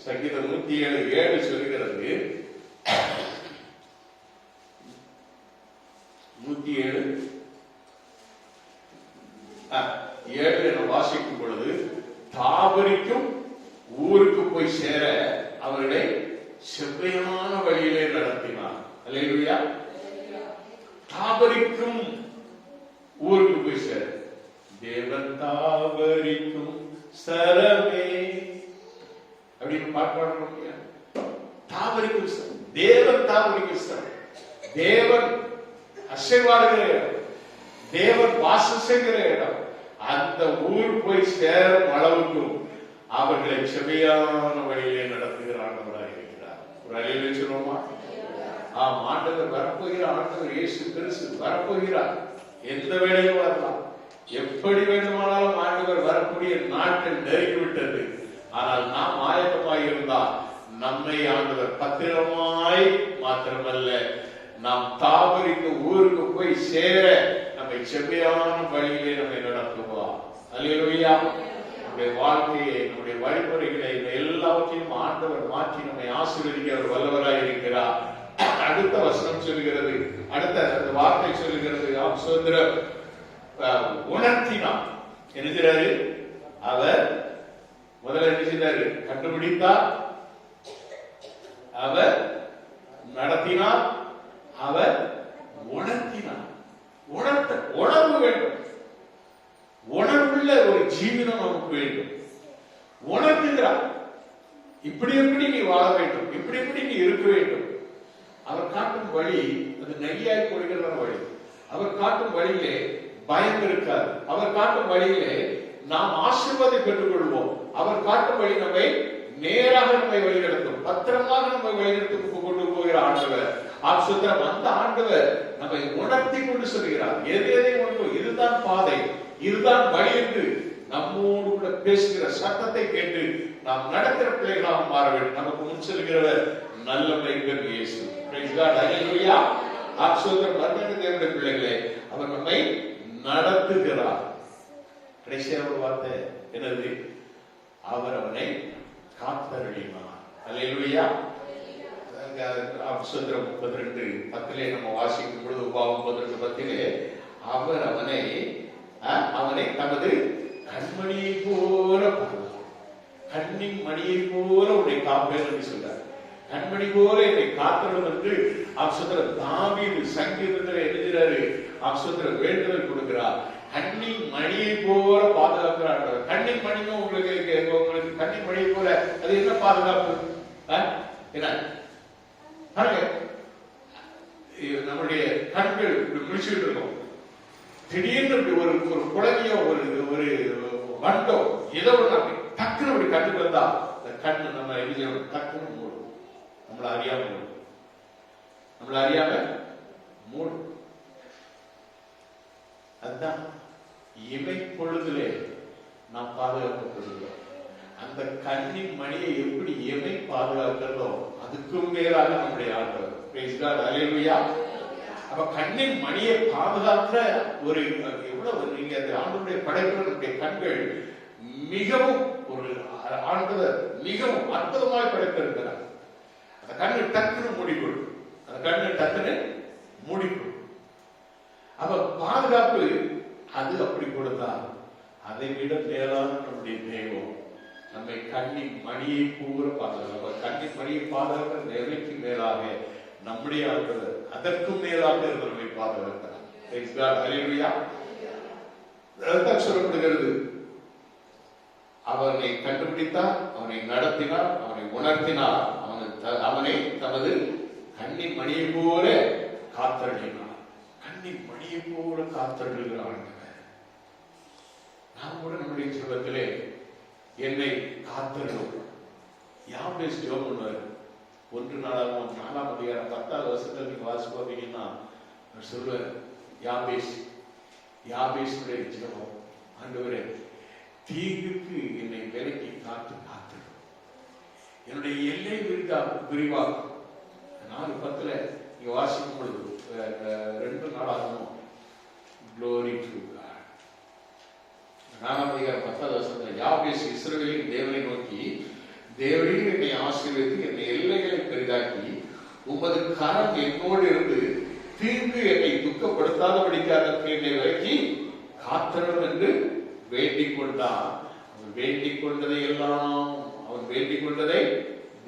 சங்கீதம் 107:7 சொல்கிறது, 107:7 நாம் வாசிக்கும் பொழுது, தாபரிக்கும் ஊருக்கு போய் சேர அவர்களை செவ்வையான வழியிலே நடத்தினார். அல்லேலூயா. தாபரிக்கும் ஊருக்கு போய் சேர, தேவன் தாபரிக்கும் ஸ்தலமே அப்படின்னு பாட்டு. தாபரிக்கும் ஸ்தலம், தேவன் தாபரிக்கும் ஸ்தலம், தேவன் அசைவாடுகிற இடம், தேவன் வாசம் செய்கிற இடம். அந்த ஊர் போய் சேரும் அளவுக்கும் அவர்களை செவையான வழியிலே நடத்துகிற ஆண்டவராக இருக்கிறார். ஒரு அலையிலே சொல்லுவோமா, ஆண்டவர் வரப்போகிற ஆண்டவர் இயேசு கிறிஸ்து வரப்போகிறார். எந்த வேளையிலும் வரலாம், எப்படி வேண்டுமானாலும் ஆண்டவர் வரக்கூடிய நாட்கள் நெருங்கிவிட்டது. ஆனால் நாம் ஆயத்தமாய் இருந்தால் நம்மை ஆண்டவர் பத்திரமாய் மாத்திரமல்ல, நாம் தாபரிக்க ஊருக்கு போய் சேர நம்மை செவ்வையான வழியிலே நம்மை நடத்துவார். அல்லேலூயா. நம்முடைய வாழ்க்கையை, நம்முடைய வழிமுறைகளை எல்லாவற்றையும் ஆண்டவர் மாற்றி நம்மை ஆசீர்வதிக்க அவர் வல்லவராய் இருக்கிறார். அடுத்த வசனம் சொல்லுகிறது, அடுத்த அந்த வார்த்தை சொல்லுகிறது, சுதந்திரம் உணர்த்தினார். எழுதுகிறாரு, அவர் முதல்ல என்ன செய்தாரு? கண்டுபிடித்தார், அவர் நடத்தினார், அவர் உணர்த்தினார். உணர்வு வேண்டும், உணர்வுள்ள ஒரு ஜீவனம் நமக்கு வேண்டும். உணர்த்துகிறார், இப்படி எப்படி நீ வாழ வேண்டும், இப்படி எப்படி நீ இருக்க வேண்டும். அவர் காட்டும் வழி அது நெறியாய் கொடுக்கிற வழி. அவர் காட்டும் வழியிலே பயம் இருக்காது. அவர் காட்டும் வழியிலே நாம் ஆசீர்வாதத்தை பெற்றுக் கொள்வோம். அவர் காட்டும் வழி நம்மை நேராக நம்மை வழிநடத்தும், பத்திரமாக நம்மை வழிநடத்தும் கொண்டு போகிற ஆண்டவர். ஆசுத்திரம் அந்த ஆண்டவர் நம்மை உணர்த்தி கொண்டு சொல்கிறார். எது எதை ஒன்று இதுதான் பாதை, இதுதான் வழி என்று நம்மோடு கூட பேசுகிற சத்தத்தை கேட்டு நாம் நடக்கிற பிள்ளைகளாக மாற வேண்டும். நமக்கு முன் செல்கிறவர் நல்ல மேய்ப்பர் இயேசு. பிரைஸ் காட், ஹல்லேலூயா. ஆசுத்திரம் அருமையான தேவனுடைய பிள்ளைகளே, அவர் நம்மை நடத்துகிறார். கடைசியா ஒரு வார்த்தை என்னது? அவர் அவனை காத்தருளினார். ஹல்லேலூயா. சுத்திரம் 32:10 நம்ம வாசிக்கும் பொழுது, உபாகம் 32:10 அவர் அவனை தமது கண்மணியை போல, கண்ணின் மணியை போல உன்னை காப்பேன் என்று சொல்றார். கண்மணி போல என்னை காத்தரும் என்று சுத்திரம் தாவீது சங்கீதத்தில் எழுதுகிறாரு. சுத்திரம் வேண்டுதல் கொடுக்கிறார். கண்ணின் மணியை போல பாதுகாக்கிறார். கண்ணின் மணியும் உங்களுக்கு கண்ணின் மணியை போல அது என்ன பாதுகாப்பு? என்ன நம்முடைய கண்கள் இப்படி முடிச்சுட்டு இருக்கோம். திடீர்னு இப்படி ஒரு குழந்தையோ ஒரு வண்டோ ஏதோ ஒண்ணு அப்படி டக்குன்னு அப்படி கண்ணுக்கு வந்தா அந்த கண்ணு நம்ம டக்குன்னு மூடும். நம்மள அறியாம மூடும். அதுதான் இமை பொழுதிலே நாம் பாதுகாக்கப்படுகிறோம். அந்த கண்ணின் மணியை எப்படி எமை பாதுகாக்கிறதோ அதுக்கும் மேலாக நம்முடைய ஆண்டவர். பிரைஸ் காட், ஹல்லேலூயா. அப்ப கண்ணின் மணியை பாதுகாக்கிற ஒரு எவ்வளவு நீங்க அந்த ஆண்டவருடைய படைப்புடைய கண்கள் மிகவும் ஒரு ஆண்டவர் மிகவும் அற்புதமாய் படைத்திருக்கிறார். அந்த கண்ணு டக்குன்னு மூடிக்கொள்ளும். அந்த கண்ணு டக்குன்னு மூடிக்கொள்ளும். அப்ப பாதுகாப்பு அது அப்படி கொடுத்தால் அதை விட மேலான நம்முடைய தெய்வம் நம்மை கண்ணின் மணியை கூட பாதுகாக்க. கண்ணின் மணியை பாதுகாக்க தேவைக்கு மேலாக நம்முடைய ஆண்டவர் அதற்கும் மேலாக நம்மை பாதுகாக்கிறார். பிரைஸ் காட், ஹல்லேலூயா. அதுதான் சொல்லப்படுகிறது. அவனை கண்டுபிடித்தார், அவனை நடத்தினார், அவனை உணர்த்தினார், அவனை தமது கண்ணின் மணியை போல காத்தருளினார். கண்ணின் மணியை போல காத்தருளுகிற ஆண்டவர். நாம் கூட நம்முடைய செல்வத்திலே என்னை காத்தருளும் யாபேஸ் ஜெபம் பண்ணுவார். 1 நாளாகவும் 4ஆம் அதிகாரம் 10வது வசனத்தில் நீங்க வாசிச்சு பார்த்தீங்கன்னா சொல்லுவார், யாபேசுடைய ஜெபம், ஆண்டவரே தீங்குக்கு என்னை விலக்கி காத்தருளும், என்னுடைய எல்லை விரிவாக்கும். 4:10 நீங்க வாசிக்கும் பொழுது 2 நாளாகவும் glory to God. 4ஆம் அதிகாரம் 10வது வசனத்தில் யாபேஸ் இஸ்ரவேலின் தேவனை நோக்கி, தேவரீர் என்னை ஆசீர்வதித்து என்னை எல்லைகளை பெரிதாக்கி உமது கரம் என்னோடு இருந்து தீங்கு என்னை துக்கப்படுத்தாதபடிக்காக என்னை விலக்கி காத்தருளும் என்று வேண்டிக் கொண்டார். அவன் வேண்டிக் கொண்டதை எல்லாம்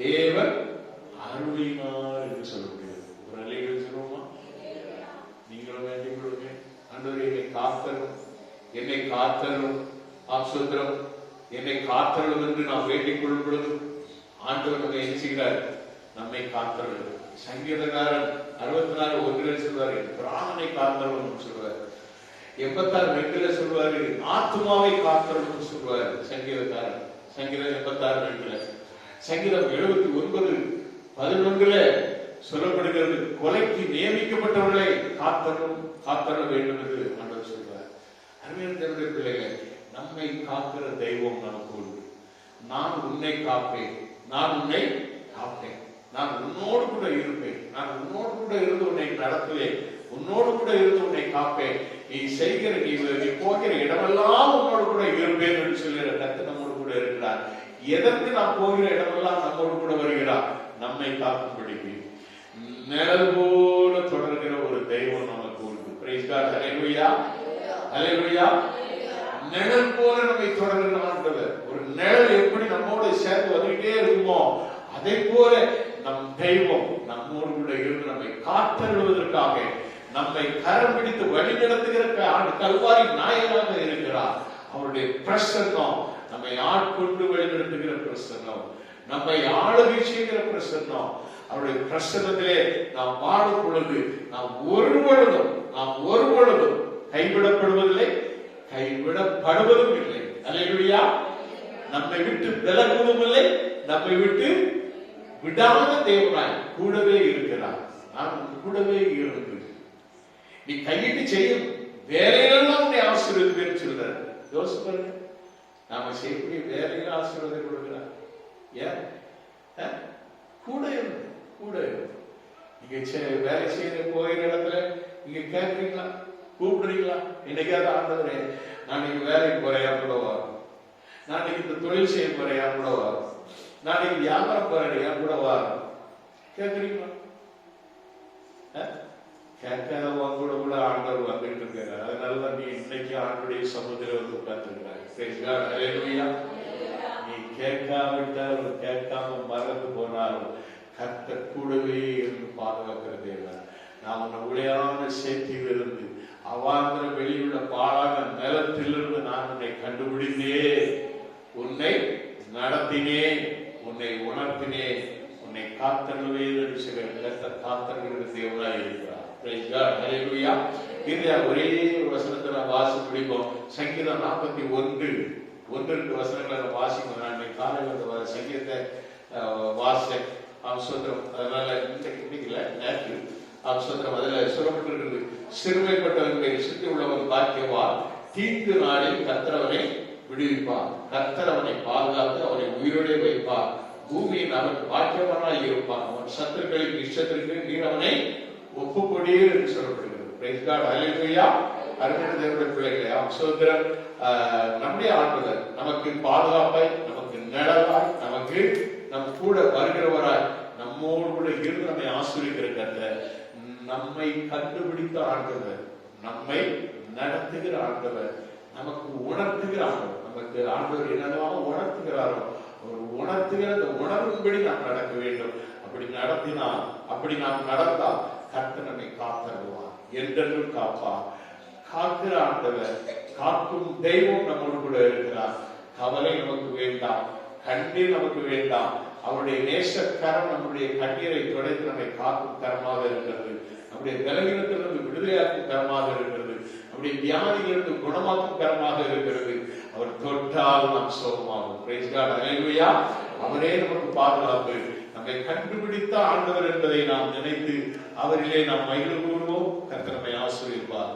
தேவன் அருளினார் என்று சொல்லப்படுகிறது. ஒரு அலைகள் சொல்லுவோமா? நீங்களும் வேண்டிக் கொள்ளுங்க. ஆண்டவரே என்னை காத்தருளும் ஆசுத்திரம் என்னை காத்தருளும் என்று நாம் வேண்டிக் கொள்ளும் பொழுது ஆண்டவர் நம்மை என்ன செய்கிறார்? நம்மை காத்தருளும். சங்கீதக்காரன் 64:1 சொல்வாரு, பிராணனை காத்தருளும் சொல்வார். 86:2 சொல்வாரு, ஆத்மாவை காத்தருளும் சொல்வார் சங்கீதக்காரன். சங்கீதம் 86:2. சங்கீதம் 79:11 சொல்லப்படுகிறது, கொலைக்கு நியமிக்கப்பட்டவர்களை காத்தருள வேண்டும் என்று ஆண்டவர் சொல்வார். அருமையான தேவனுடைய பிள்ளைகளே, நம்மை காக்கிற தெய்வம் நமக்கு உண்டு. நான் உன்னை காப்பேன், நான் உன்னை காப்பேன், நான் உன்னோடு கூட இருப்பேன், நான் உன்னோடு கூட இருந்து உன்னை நடத்துவேன், உன்னோடு கூட இருந்து உன்னை காப்பேன், நீ செய்கிற நீ போகிற இடமெல்லாம் உன்னோடு கூட இருப்பேன் என்று சொல்கிற கர்த்தர் நம்மோடு கூட இருக்கிறார். எதற்கு நாம் போகிற இடமெல்லாம் நம்மோடு கூட வருகிறார்? நம்மை காக்கும்படிக்கு நிழல் போல தொடர்கிற ஒரு தெய்வம் நமக்கு உண்டு. பிரைஸ் காட், ஹல்லேலூயா, ஹல்லேலூயா. நிழல் போல நம்மை தொடர்கிற ஆண்டவர். ஒரு நிழல் எப்படி நம்மோடு சேர்ந்து வந்துகிட்டே இருக்குமோ அதே போல நம் தெய்வம் நம்மோடு கூட இருந்து நம்மை காத்தருளுவதற்காக நம்மை கரம் பிடித்து வழி நடத்துகிற கல்வாரி நாயகராக இருக்கிறார். அவருடைய பிரசன்னம் நம்மை ஆட்கொண்டு வழி நடத்துகிற பிரசன்னம், நம்மை ஆளுகை செய்கிற பிரசன்னம். அவருடைய பிரசன்னத்திலே நாம் வாழும் பொழுது நாம் ஒரு பொழுதும் கைவிடப்படுவதில்லை, கைவிடப்படுவதும் இல்லை. அல்லேலூயா. நம்மை விட்டு விலகுவதும் இல்லை, நம்மை விட்டு விடாத தேவனாய் கூடவே இருக்கிறார். நான் கூடவே இருந்து நீ கையிட்டு செய்யும் வேலையெல்லாம் உன்னை ஆசீர்வதிப்பேன்னு சொல்றாரு. யோசிச்சு பாருங்க, நாம செய்யக்கூடிய வேலையில ஆசீர்வாதம் கொடுக்கிறார். ஏன்? கூட இருந்து கூட நீங்க வேலை செய்யற போகிற இடத்துல நீங்க கேட்கறீங்களா, கூப்பிடுறீங்களா? இன்னைக்காவது ஆண்டவரே நான் இன்னைக்கு வேலைக்கு போறேன் கூட வரும், நான் இன்னைக்கு இந்த தொழில் செய்ய போறேன் கூட வரும், நான் இன்னைக்கு வியாபாரம் போறேன் கூட வரும், கேட்கறீங்களா? கேட்காதவங்க கூட கூட ஆண்டவர் வந்துட்டு இருக்காரு. அதனாலதான் நீ இன்னைக்கு ஆண்டுடைய சமுதிரம் வந்து உட்கார்ந்துருக்கிறாய். நீ கேட்காவிட்டாலும் கேட்காம மறந்து போனாலும் கர்த்தர் கூடவே இருந்து பாதுகாக்கிறதே இல்லை. நான் உன்னை உளையான சேற்றிலிருந்து அவாந்திர வெளியுள்ள பாழான நிலத்திலிருந்து நான் உன்னை கண்டுபிடித்தேன், உன்னை நடத்தினேன், உன்னை உணர்த்தினேன், உன்னை காத்தருவே காத்தருகிற தேவனாய் இருக்கிறார். ஒரே ஒரு வசனத்தை நான் வாசி பிடிப்போம். சங்கீதம் 41 வசனங்களை நான் வாசிப்போம். நான் காலையில் சங்கீதத்தை வாசேன். அவசரம் அதனால இன்னைக்கு நேற்று அவசரம் அதில் சொல்லப்பட்டிருக்கிறது. சிறுமைப்பட்டவன் பேர் சுற்றி உள்ளவன் பாக்கியவான், தீங்கு நாளில் கர்த்தரவனை விடுவிப்பார், கர்த்தரவனை பாதுகாத்து அவனை உயிரோடே வைப்பார், பூமியின் அவன் பாக்கியவானாய் இருப்பான், அவன் சத்துருக்களின் இஷ்டத்திற்கு நீர் அவனை ஒப்புக்கொடியே என்று சொல்லப்படுகிறது. அருமையான தேவனுடைய பிள்ளைகளே, அவசரம் நம்முடைய ஆண்டுதல் நமக்கு பாதுகாப்பாய், நமக்கு நிழலாய், நமக்கு நம் கூட வருகிறவராய், நம்மோடு கூட இருந்து நம்மை ஆசீர்வதிக்கிற கர்த்தர், நம்மை கண்டுபிடித்த ஆண்டவர், நம்மை நடத்துகிற ஆண்டவர், நமக்கு உணர்த்துகிற ஆண்டவர். நமக்கு ஆண்டவர் என்னெல்லாம் உணர்த்துகிறாரோ அவர் உணர்த்துகிற அந்த உணர்வுபடி நாம் நடக்க வேண்டும். அப்படி நடத்தினால், அப்படி நாம் நடந்தால் கர்த்தர் நம்மை காத்தருவார், என்றென்றும் காப்பார். காக்கிற ஆண்டவர், காக்கும் தெய்வம் நம்மோடு கூட இருக்கிறார். கவலை நமக்கு வேண்டாம், கண்ணீர் நமக்கு வேண்டாம். அவருடைய நேசக்கரம் நம்முடைய கண்ணீரை துடைத்து நம்மை காக்கும் கரமாக இருக்கிறது. நம்முடைய பலவீனத்திலிருந்து விடுதலையாக்கும் கரமாக இருக்கிறது. நம்முடைய வியாதியிலிருந்து குணமாக்கும் கரமாக இருக்கிறது. அவர் தொட்டால் நாம் சோகமாகும். அவரே நமக்கு பாதுகாப்பு. நம்மை கண்டுபிடித்த ஆண்டவர் என்பதை நாம் நினைத்து அவரிலே நாம் மகிழ்வு கூறுவோம். கர்த்தர் நம்மை ஆசீர்வதிப்பார்.